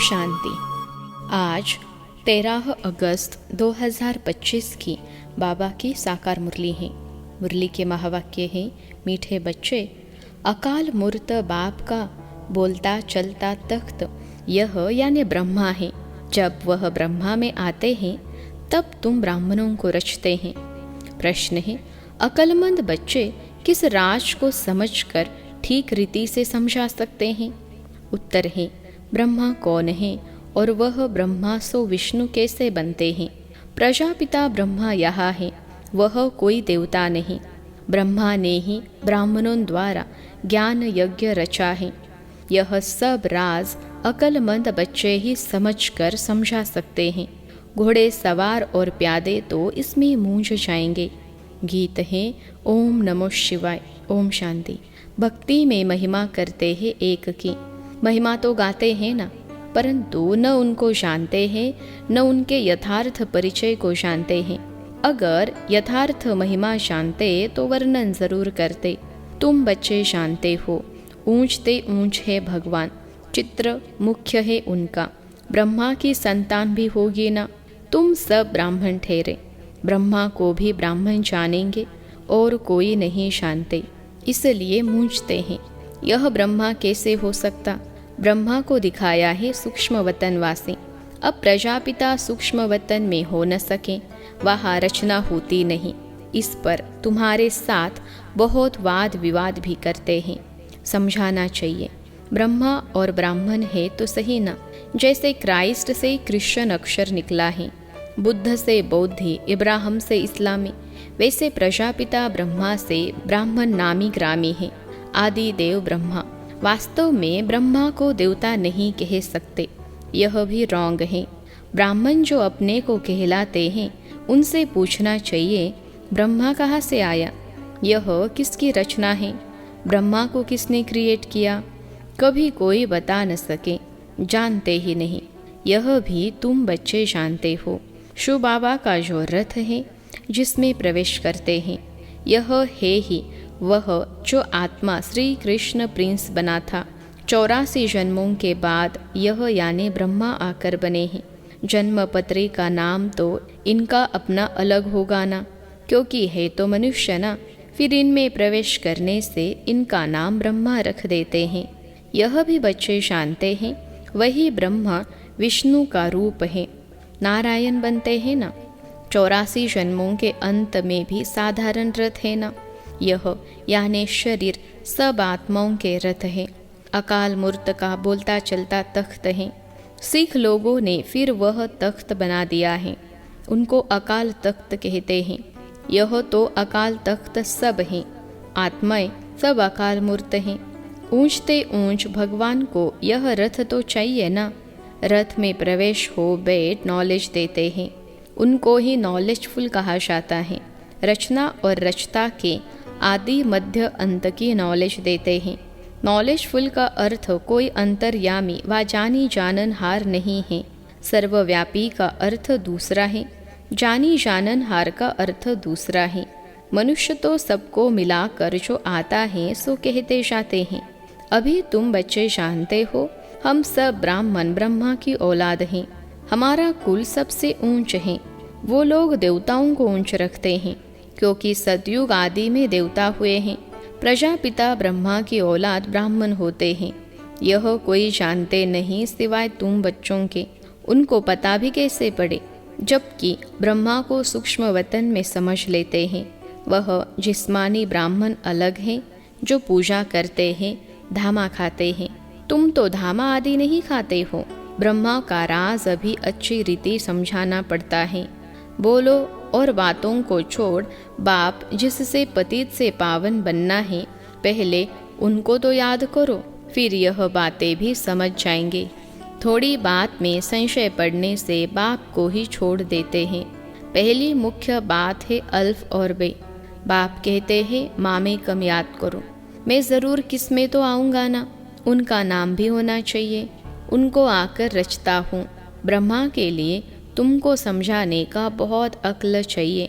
शांति। आज 13 अगस्त 2025 की बाबा की साकार मुरली है। मुरली के महावाक्य है, मीठे बच्चे, अकाल मूर्त बाप का बोलता चलता तख्त यह यानी ब्रह्मा है। जब वह ब्रह्मा में आते हैं तब तुम ब्राह्मणों को रचते हैं। प्रश्न है, अक्लमंद बच्चे किस राज को समझकर ठीक रीति से समझा सकते हैं? उत्तर है, ब्रह्मा कौन है और वह ब्रह्मा सो विष्णु कैसे बनते हैं? प्रजापिता ब्रह्मा यहाँ है, वह कोई देवता नहीं। ब्रह्मा ने ही ब्राह्मणों द्वारा ज्ञान यज्ञ रचा है। यह सब राज अक्लमंद बच्चे ही समझकर समझा सकते हैं। घोड़े सवार और प्यादे तो इसमें मूंझ जाएंगे। गीत है, ओम नमो शिवाय, ओम शांति। भक्ति में महिमा करते हैं एक की। महिमा तो गाते हैं ना, परंतु न उनको जानते हैं, न उनके यथार्थ परिचय को जानते हैं। अगर यथार्थ महिमा जानते तो वर्णन जरूर करते। तुम बच्चे जानते हो, ऊंचते ऊंच है भगवान, चित्र मुख्य है उनका। ब्रह्मा की संतान भी होगी ना। तुम सब ब्राह्मण ठहरे। ब्रह्मा को भी ब्राह्मण जानेंगे और कोई नहीं जानते, इसलिए मूंझते हैं। यह ब्रह्मा कैसे हो सकता? ब्रह्मा को दिखाया है सूक्ष्म वतनवासी। अब प्रजापिता सूक्ष्म वतन में हो न सके, वहाँ रचना होती नहीं। इस पर तुम्हारे साथ बहुत वाद विवाद भी करते हैं। समझाना चाहिए, ब्रह्मा और ब्राह्मण है तो सही ना। जैसे क्राइस्ट से क्रिश्चियन अक्षर निकला है, बुद्ध से बौद्धि, इब्राहिम से इस्लामी, वैसे प्रजापिता ब्रह्मा से ब्राह्मण नामी ग्रामी है। आदि देव ब्रह्मा। वास्तव में ब्रह्मा को देवता नहीं कह सकते, यह भी रॉन्ग है। ब्राह्मण जो अपने को कहलाते हैं उनसे पूछना चाहिए, ब्रह्मा कहाँ से आया? यह किसकी रचना है? ब्रह्मा को किसने क्रिएट किया? कभी कोई बता न सके, जानते ही नहीं। यह भी तुम बच्चे जानते हो। शिव बाबा का जो रथ है जिसमें प्रवेश करते हैं, यह है ही वह जो आत्मा श्री कृष्ण प्रिंस बना था। 84 जन्मों के बाद यह यानी ब्रह्मा आकर बने हैं। जन्म पत्री का नाम तो इनका अपना अलग होगा ना, क्योंकि है तो मनुष्य ना। फिर इनमें प्रवेश करने से इनका नाम ब्रह्मा रख देते हैं। यह भी बच्चे जानते हैं, वही ब्रह्मा विष्णु का रूप है। नारायण बनते हैं ना। 84 जन्मों के अंत में भी साधारण रथ है ना। यह यानी शरीर सब आत्माओं के रथ है। अकाल मूर्त का बोलता चलता तख्त है। सिख लोगों ने फिर वह तख्त बना दिया है, उनको अकाल तख्त कहते हैं। यह तो अकाल तख्त सब हैं। आत्माएं सब अकाल मूर्त हैं। ऊंचते ऊंच भगवान को यह रथ तो चाहिए ना। रथ में प्रवेश हो बैठ नॉलेज देते हैं, उनको ही नॉलेजफुल कहा जाता है। रचना और रचता के आदि मध्य अंत की नॉलेज देते हैं। नॉलेजफुल का अर्थ कोई अंतर्यामी व जानी जाननहार नहीं है। सर्वव्यापी का अर्थ दूसरा है, जानी जाननहार का अर्थ दूसरा है। मनुष्य तो सबको मिलाकर जो आता है सो कहते जाते हैं। अभी तुम बच्चे जानते हो, हम सब ब्राह्मण ब्रह्मा की औलाद हैं। हमारा कुल सबसे ऊंच है। वो लोग देवताओं को ऊंच रखते हैं, क्योंकि सतयुग आदि में देवता हुए हैं। प्रजापिता ब्रह्मा की औलाद ब्राह्मण होते हैं। यह कोई जानते नहीं सिवाय तुम बच्चों के। उनको पता भी कैसे पड़े, जबकि ब्रह्मा को सूक्ष्म वतन में समझ लेते हैं। वह जिस्मानी ब्राह्मण अलग हैं, जो पूजा करते हैं, धामा खाते हैं। तुम तो धामा आदि नहीं खाते हो। ब्रह्मा का राज अभी अच्छी रीति समझाना पड़ता है। बोलो और बातों को छोड़, बाप जिससे पतित से पावन बनना है, पहले उनको तो याद करो, फिर यह बातें भी समझ जाएंगे। थोड़ी बात में संशय पड़ने से बाप को ही छोड़ देते हैं। पहली मुख्य बात है अल्फ और बे। बाप कहते हैं, माँ में कम याद करो। मैं ज़रूर किसमें तो आऊँगा ना, उनका नाम भी होना चाहिए। उनको आकर रचता हूँ। ब्रह्मा के लिए तुमको समझाने का बहुत अक्ल चाहिए।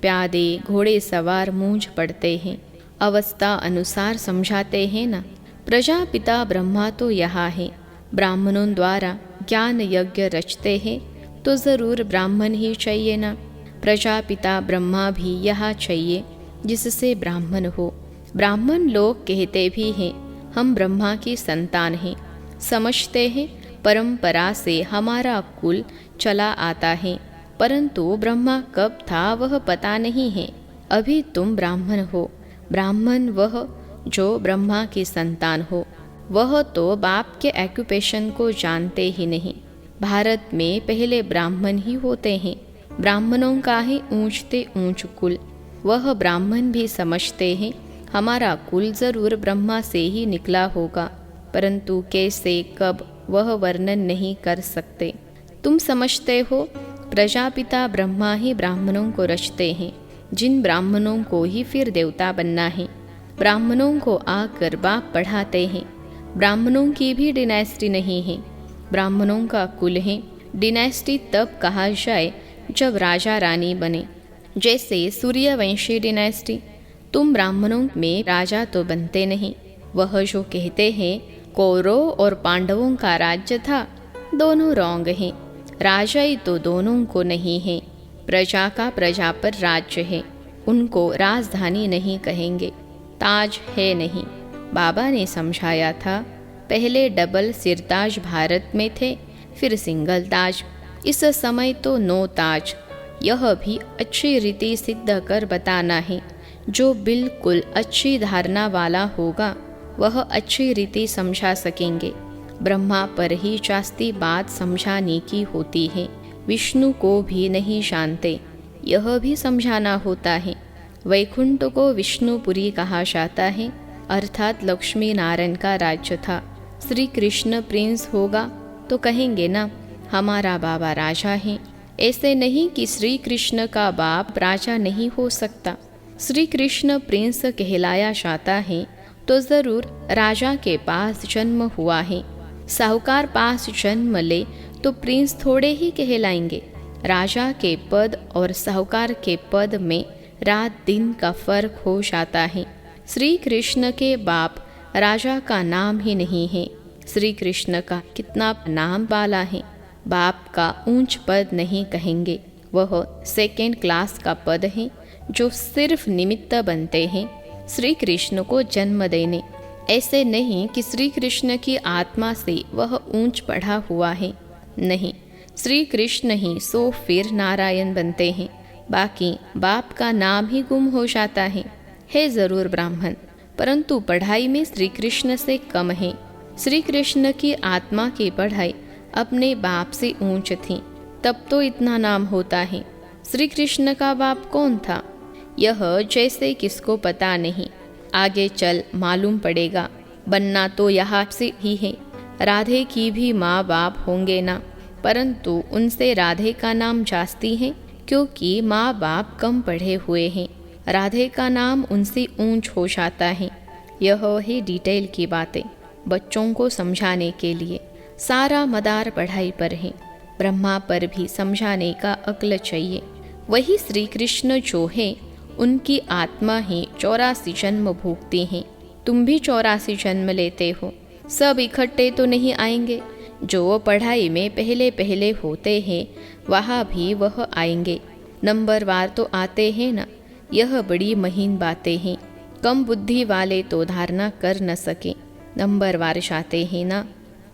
प्यादे घोड़े सवार मूंझ पड़ते हैं, अवस्था अनुसार समझाते हैं ना। प्रजापिता ब्रह्मा तो यहाँ है। ब्राह्मणों द्वारा ज्ञान यज्ञ रचते हैं तो ज़रूर ब्राह्मण ही चाहिए ना। प्रजापिता ब्रह्मा भी यहाँ चाहिए जिससे ब्राह्मण हो। ब्राह्मण लोग कहते भी हैं हम ब्रह्मा की संतान हैं, समझते हैं परंपरा से हमारा कुल चला आता है, परंतु ब्रह्मा कब था वह पता नहीं है। अभी तुम ब्राह्मण हो। ब्राह्मण वह जो ब्रह्मा की संतान हो, वह तो बाप के ऑक्यूपेशन को जानते ही नहीं। भारत में पहले ब्राह्मण ही होते हैं। ब्राह्मणों का ही ऊंचते ऊंच कुल। वह ब्राह्मण भी समझते हैं हमारा कुल जरूर ब्रह्मा से ही निकला होगा, परंतु कैसे कब वह वर्णन नहीं कर सकते। तुम समझते हो प्रजापिता ब्रह्मा ही ब्राह्मणों को रचते हैं, जिन ब्राह्मणों को ही फिर देवता बनना है। ब्राह्मणों को आकर बाप पढ़ाते हैं। ब्राह्मणों की भी डिनेस्टी नहीं है, ब्राह्मणों का कुल है। डिनेस्टी तब कहा जाए जब राजा रानी बने, जैसे सूर्यवंशी डिनेस्टी। तुम ब्राह्मणों में राजा तो बनते नहीं। वह जो कहते हैं कौरव और पांडवों का राज्य था, दोनों रॉन्ग हैं। राजा ही तो दोनों को नहीं है। प्रजा का प्रजा पर राज्य है, उनको राजधानी नहीं कहेंगे, ताज है नहीं। बाबा ने समझाया था पहले डबल सिरताज भारत में थे, फिर सिंगल ताज। इस समय तो 9 ताज। यह भी अच्छी रीति सिद्ध कर बताना है। जो बिल्कुल अच्छी धारणा वाला होगा वह अच्छी रीति समझा सकेंगे। ब्रह्मा पर ही जास्ती बात समझाने की होती है, विष्णु को भी नहीं जानते, यह भी समझाना होता है। वैकुंठ को विष्णुपुरी कहा जाता है, अर्थात लक्ष्मी नारायण का राज्य था। श्री कृष्ण प्रिंस होगा तो कहेंगे ना हमारा बाबा राजा है। ऐसे नहीं कि श्री कृष्ण का बाप राजा नहीं हो सकता। श्री कृष्ण प्रिंस कहलाया जाता है तो जरूर राजा के पास जन्म हुआ है। साहूकार पास जन्म ले तो प्रिंस थोड़े ही कहलाएंगे। राजा के पद और साहूकार के पद में रात दिन का फर्क हो जाता है। श्री कृष्ण के बाप राजा का नाम ही नहीं है। श्री कृष्ण का कितना नाम वाला है। बाप का ऊंच पद नहीं कहेंगे, वह सेकेंड क्लास का पद है जो सिर्फ निमित्त बनते हैं श्री कृष्ण को जन्म देने। ऐसे नहीं कि श्री कृष्ण की आत्मा से वह ऊंच पढ़ा हुआ है, नहीं। श्री कृष्ण ही सो फिर नारायण बनते हैं, बाकी बाप का नाम ही गुम हो जाता है जरूर ब्राह्मण, परंतु पढ़ाई में श्री कृष्ण से कम है। श्री कृष्ण की आत्मा की पढ़ाई अपने बाप से ऊंच थी, तब तो इतना नाम होता है। श्री कृष्ण का बाप कौन था यह जैसे किसको पता नहीं, आगे चल मालूम पड़ेगा। बनना तो यहाँ से ही है। राधे की भी माँ बाप होंगे ना, परंतु उनसे राधे का नाम जास्ती है क्योंकि माँ बाप कम पढ़े हुए हैं। राधे का नाम उनसे ऊंच हो जाता है। यह है डिटेल की बातें बच्चों को समझाने के लिए। सारा मदार पढ़ाई पर है। ब्रह्मा पर भी समझाने का अक्ल चाहिए। वही श्री कृष्ण जो है उनकी आत्मा ही 84 जन्म भोगती हैं। तुम भी 84 जन्म लेते हो। सब इकट्ठे तो नहीं आएंगे। जो पढ़ाई में पहले पहले होते हैं वहाँ भी वह आएंगे। नंबरवार तो आते हैं ना, यह बड़ी महीन बातें हैं। कम बुद्धि वाले तो धारणा कर न सके। नंबरवार चाहते हैं ना,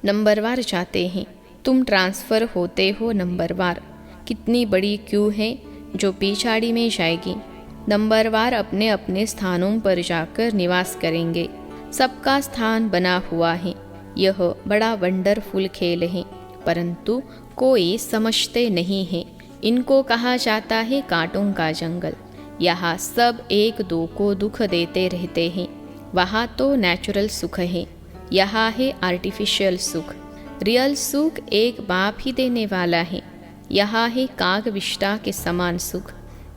नंबरवार चाहते हैं। तुम ट्रांसफ़र होते हो नंबरवार। कितनी बड़ी क्यू है जो पिछाड़ी में जाएगी। नंबरवार अपने अपने स्थानों पर जाकर निवास करेंगे। सबका स्थान बना हुआ है। यह बड़ा वंडरफुल खेल है, परंतु कोई समझते नहीं है। इनको कहा जाता है कांटों का जंगल। यहाँ सब एक दो को दुख देते रहते हैं। वहाँ तो नेचुरल सुख है, यहाँ है आर्टिफिशियल सुख। रियल सुख एक बाप ही देने वाला है। यहाँ है काग विष्टा के समान सुख।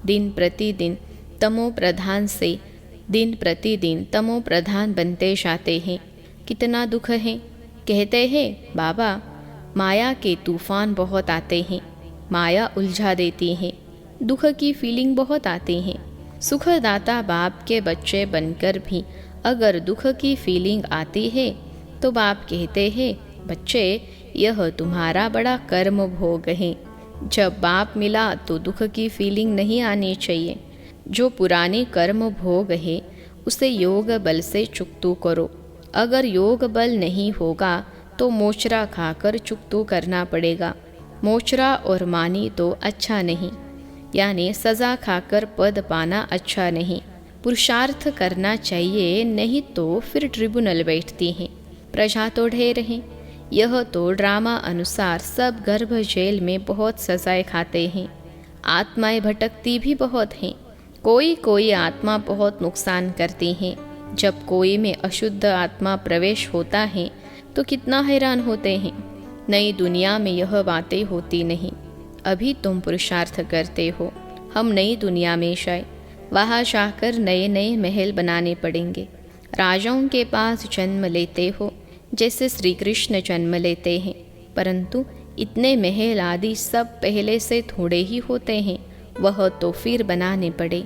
दिन प्रतिदिन तमो प्रधान से दिन प्रतिदिन तमो प्रधान बनते जाते हैं। कितना दुख है। कहते हैं बाबा माया के तूफान बहुत आते हैं, माया उलझा देती है, दुख की फीलिंग बहुत आती है। सुखदाता बाप के बच्चे बनकर भी अगर दुख की फीलिंग आती है तो बाप कहते हैं बच्चे यह तुम्हारा बड़ा कर्म भोग है। जब बाप मिला तो दुख की फीलिंग नहीं आनी चाहिए। जो पुराने कर्म भोग है उसे योग बल से चुकतू करो। अगर योग बल नहीं होगा तो मोचरा खाकर चुकतू करना पड़ेगा। मोचरा और मानी तो अच्छा नहीं, यानी सज़ा खाकर पद पाना अच्छा नहीं। पुरुषार्थ करना चाहिए, नहीं तो फिर ट्रिब्यूनल बैठती हैं, प्रजा तो ढेर हैं। यह तो ड्रामा अनुसार सब गर्भ जेल में बहुत सजाएं खाते हैं। आत्माएं भटकती भी बहुत हैं। कोई कोई आत्मा बहुत नुकसान करती हैं। जब कोई में अशुद्ध आत्मा प्रवेश होता है तो कितना हैरान होते हैं। नई दुनिया में यह बातें होती नहीं। अभी तुम पुरुषार्थ करते हो, हम नई दुनिया में जाए, वहाँ जाकर नए नए महल बनाने पड़ेंगे। राजाओं के पास जन्म लेते हो जैसे श्री कृष्ण जन्म लेते हैं, परंतु इतने महल आदि सब पहले से थोड़े ही होते हैं, वह तो फिर बनाने पड़े।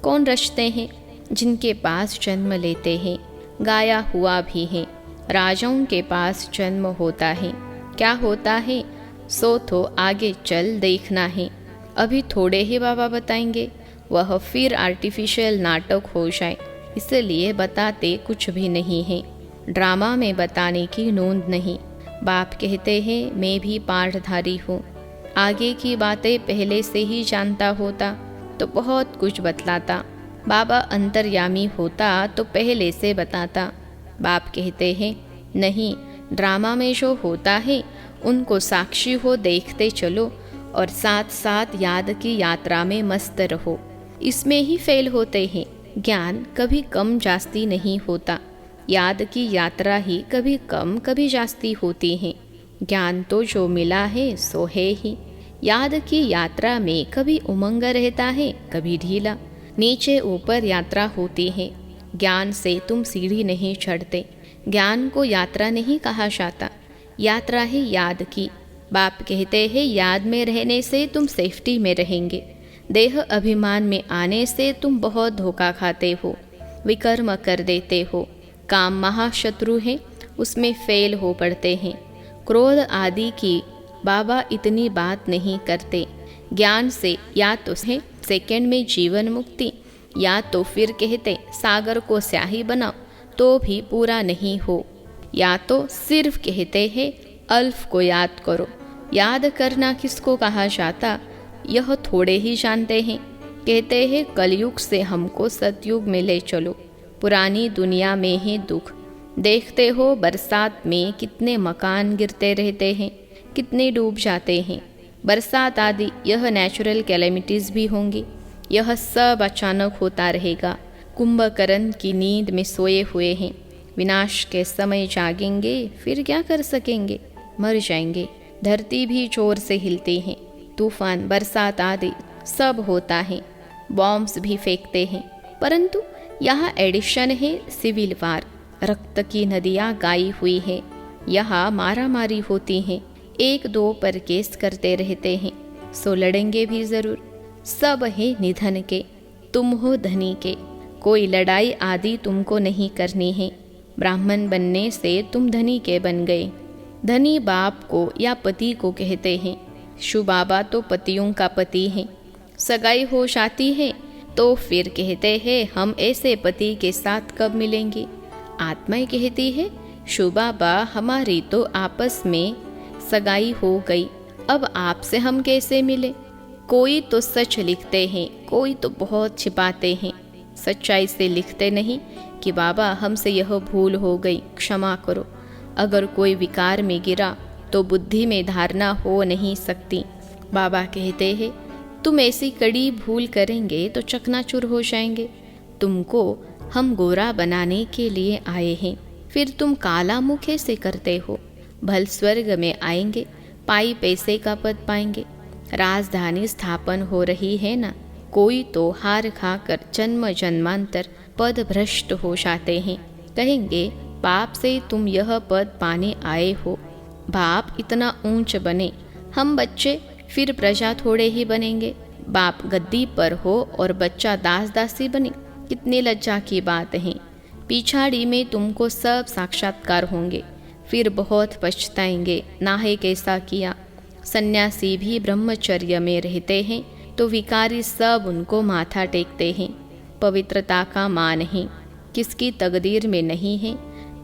कौन रचते हैं? जिनके पास जन्म लेते हैं। गाया हुआ भी है, राजाओं के पास जन्म होता है। क्या होता है सो तो आगे चल देखना है। अभी थोड़े ही बाबा बताएंगे, वह फिर आर्टिफिशियल नाटक हो जाए, इसलिए बताते कुछ भी नहीं है। ड्रामा में बताने की नोंद नहीं। बाप कहते हैं मैं भी पाठधारी हूँ। आगे की बातें पहले से ही जानता होता तो बहुत कुछ बतलाता। बाबा अंतर्यामी होता तो पहले से बताता। बाप कहते हैं नहीं, ड्रामा में जो होता है उनको साक्षी हो देखते चलो और साथ साथ याद की यात्रा में मस्त रहो। इसमें ही फेल होते हैं। ज्ञान कभी कम जास्ती नहीं होता, याद की यात्रा ही कभी कम कभी जास्ती होती है। ज्ञान तो जो मिला है सो है ही। याद की यात्रा में कभी उमंग रहता है, कभी ढीला, नीचे ऊपर यात्रा होती है। ज्ञान से तुम सीढ़ी नहीं चढ़ते। ज्ञान को यात्रा नहीं कहा जाता, यात्रा है याद की। बाप कहते हैं याद में रहने से तुम सेफ्टी में रहेंगे। देह अभिमान में आने से तुम बहुत धोखा खाते हो, विकर्म कर देते हो। काम महाशत्रु है, उसमें फेल हो पड़ते हैं। क्रोध आदि की बाबा इतनी बात नहीं करते। ज्ञान से या तो है सेकंड में जीवन मुक्ति, या तो फिर कहते सागर को स्याही बनाओ तो भी पूरा नहीं हो, या तो सिर्फ कहते हैं अल्फ को याद करो। याद करना किसको कहा जाता, यह थोड़े ही जानते हैं। कहते हैं कलयुग से हमको सतयुग में ले चलो। पुरानी दुनिया में है दुख। देखते हो बरसात में कितने मकान गिरते रहते हैं, कितने डूब जाते हैं। बरसात आदि यह नेचुरल कैलेमिटीज़ भी होंगी। यह सब अचानक होता रहेगा। कुंभकर्ण की नींद में सोए हुए हैं, विनाश के समय जागेंगे, फिर क्या कर सकेंगे, मर जाएंगे। धरती भी जोर से हिलती है। तूफान, बरसात आदि सब होता है। बॉम्ब्स भी फेंकते हैं, परंतु यहाँ एडिशन है सिविल वार। रक्त की नदियाँ गाई हुई है। यहाँ मारा मारी होती हैं। एक दो पर केस करते रहते हैं, सो लड़ेंगे भी ज़रूर। सब है निधन के, तुम हो धनी के। कोई लड़ाई आदि तुमको नहीं करनी है। ब्राह्मण बनने से तुम धनी के बन गए। धनी बाप को या पति को कहते हैं। शिव बाबा तो पतियों का पति हैं। सगाई हो जाती है तो फिर कहते हैं हम ऐसे पति के साथ कब मिलेंगे। आत्माएं कहती है शिव बाबा हमारी तो आपस में सगाई हो गई, अब आपसे हम कैसे मिले। कोई तो सच लिखते हैं, कोई तो बहुत छिपाते हैं। सच्चाई से लिखते नहीं कि बाबा हमसे यह भूल हो गई, क्षमा करो। अगर कोई विकार में गिरा तो बुद्धि में धारणा हो नहीं सकती। बाबा कहते हैं तुम ऐसी कड़ी भूल करेंगे तो चकनाचूर हो जाएंगे। तुमको हम गोरा बनाने के लिए आए हैं, फिर तुम काला मुँह कैसे करते हो। भल स्वर्ग में आएंगे, पाई पैसे का पद पाएंगे। राजधानी स्थापन हो रही है ना, कोई तो हार खाकर जन्म जन्मांतर पद भ्रष्ट हो जाते हैं। कहेंगे बाप से तुम यह पद पाने आए हो। बाप इतना ऊंच बने, हम बच्चे फिर प्रजा थोड़े ही बनेंगे। बाप गद्दी पर हो और बच्चा दास दासी बने, कितनी लज्जा की बात है। पिछाड़ी में तुमको सब साक्षात्कार होंगे। फिर बहुत पछताएंगे, नाहे कैसा किया। सन्यासी भी ब्रह्मचर्य में रहते हैं तो विकारी सब उनको माथा टेकते हैं। पवित्रता का मान है, किसकी तकदीर में नहीं है,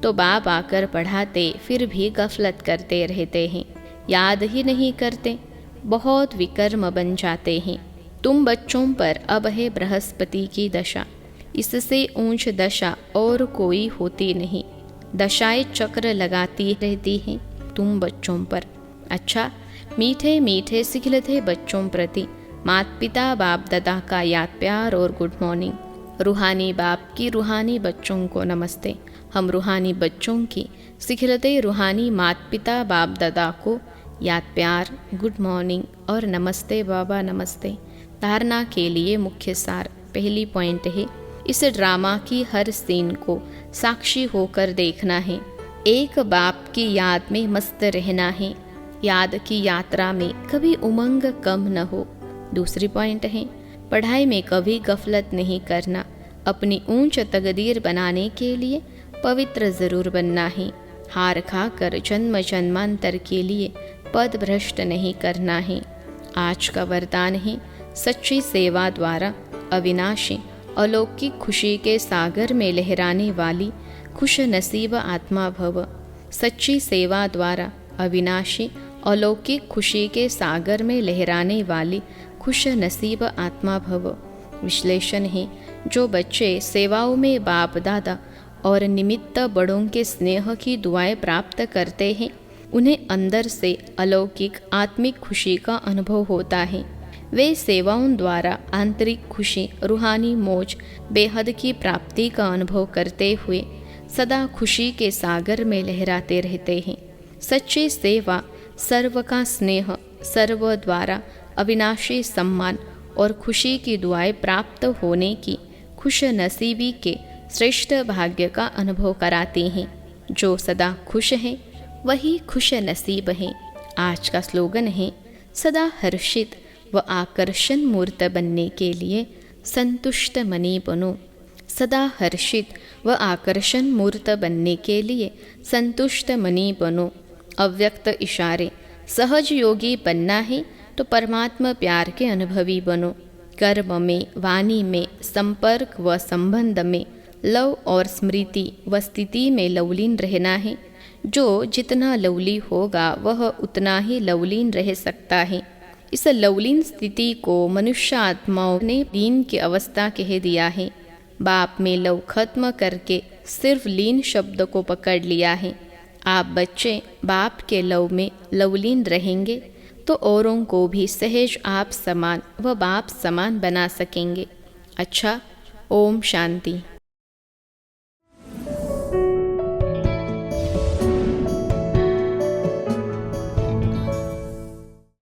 तो बाप आकर पढ़ाते फिर भी गफलत करते रहते हैं, याद ही नहीं करते, बहुत विकर्म बन जाते हैं। तुम बच्चों पर अब है बृहस्पति की दशा, इससे ऊंच दशा और कोई होती नहीं। दशाएं चक्र लगाती रहती हैं तुम बच्चों पर। अच्छा, मीठे मीठे सिखलते बच्चों प्रति माता पिता बाप दादा का याद प्यार और गुड मॉर्निंग। रूहानी बाप की रूहानी बच्चों को नमस्ते। हम रूहानी बच्चों की सिखलते रूहानी माता पिता बाप दादा को याद प्यार, गुड मॉर्निंग और नमस्ते बाबा नमस्ते। धारणा के लिए मुख्य सार। पहली पॉइंट है, इस ड्रामा की हर सीन को साक्षी होकर देखना है। एक बाप की याद में मस्त रहना है। याद की यात्रा में कभी उमंग कम न हो। दूसरी पॉइंट है, पढ़ाई में कभी गफलत नहीं करना। अपनी ऊंच तकदीर बनाने के लिए पवित्र जरूर बनना है। हार खाकर जन्म जन्मांतर के लिए पद भ्रष्ट नहीं करना है। आज का वरदान है, सच्ची सेवा द्वारा अविनाशी अलौकिक खुशी के सागर में लहराने वाली खुश नसीब आत्मा भव। सच्ची सेवा द्वारा अविनाशी अलौकिक खुशी के सागर में लहराने वाली खुश नसीब आत्मा भव। विश्लेषण है, जो बच्चे सेवाओं में बाप दादा और निमित्त बड़ों के स्नेह की दुआएं प्राप्त करते हैं, उन्हें अंदर से अलौकिक आत्मिक खुशी का अनुभव होता है। वे सेवाओं द्वारा आंतरिक खुशी, रूहानी मौज, बेहद की प्राप्ति का अनुभव करते हुए सदा खुशी के सागर में लहराते रहते हैं। सच्ची सेवा, सर्व का स्नेह, सर्व द्वारा अविनाशी सम्मान और खुशी की दुआएं प्राप्त होने की खुश नसीबी के श्रेष्ठ भाग्य का अनुभव कराती हैं। जो सदा खुश हैं वही खुश नसीब हैं। आज का स्लोगन है, सदा हर्षित व आकर्षण मूर्त बनने के लिए संतुष्ट मनी बनो। सदा हर्षित व आकर्षण मूर्त बनने के लिए संतुष्ट मनी बनो। अव्यक्त इशारे, सहज योगी बनना है तो परमात्मा प्यार के अनुभवी बनो। कर्म में, वाणी में, संपर्क व संबंध में, लव और स्मृति व स्थिति में लवलीन रहना है। जो जितना लवली होगा वह उतना ही लवलीन रह सकता है। इस लवलीन स्थिति को मनुष्य आत्माओं ने लीन की अवस्था कह दिया है। बाप में लव खत्म करके सिर्फ लीन शब्द को पकड़ लिया है। आप बच्चे बाप के लव में लवलीन रहेंगे तो औरों को भी सहज आप समान व बाप समान बना सकेंगे। अच्छा, ओम शांति।